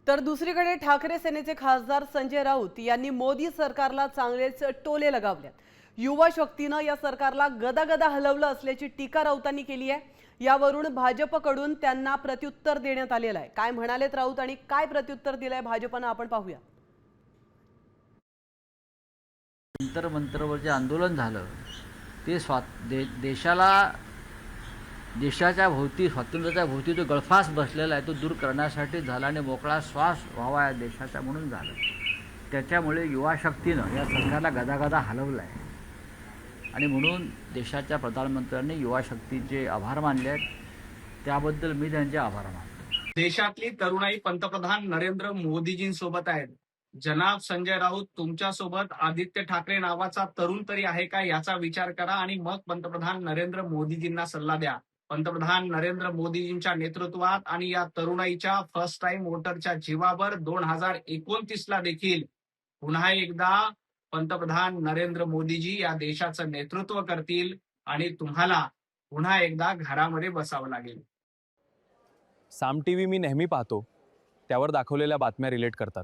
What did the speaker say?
तर दुसरीकडे ठाकरे सेनेचे खासदार संजय राऊत यांनी मोदी सरकारला चांगलेच टोले लगावले। युवा शक्तीनं या सरकारला गदागदा हलवलं असल्याची टीका राऊतांनी केली आहे। यावरून भाजपकडून त्यांना प्रत्युत्तर देण्यात आलेलं आहे। काय म्हणालेत राऊत आणि काय प्रत्युत्तर दिलंय भाजपनं आपण पाहूया। जंतर मंतरवर जे आंदोलन झालं ते देशाच्या भोवती स्वातंत्र्याच्या भोवती जो गळफास बसलेला आहे तो दूर करण्यासाठी झाला आणि मोकळा श्वास व्हावा या देशाचा म्हणून झालं। त्याच्यामुळे युवा शक्तीनं या सरकारला गदागदा हलवलं आहे आणि म्हणून देशाच्या प्रधानमंत्र्यांनी युवा शक्तीचे आभार मानले आहेत। त्याबद्दल मी त्यांचे आभार मानतो। देशातली तरुणाई पंतप्रधान नरेंद्र मोदीजींसोबत आहेत। जनाब संजय राऊत, तुमच्यासोबत आदित्य ठाकरे नावाचा तरुण तरी आहे का याचा विचार करा आणि मग पंतप्रधान नरेंद्र मोदीजींना सल्ला द्या। पंतप्रधान नरेंद्र मोदीजींच्या नेतृत्वात आणि या तरुणाईच्या फर्स्ट टाइम वोटरच्या जीवावर 2029 ला देखील पुन्हा एकदा पंतप्रधान नरेंद्र मोदीजी या देशाचं नेतृत्व करतील आणि तुम्हाला पुन्हा एकदा घरामध्ये बसावं लागेल। साम टीव्ही मी नेहमी पाहतो, त्यावर दाखवलेल्या बातम्या रिलेट करतात।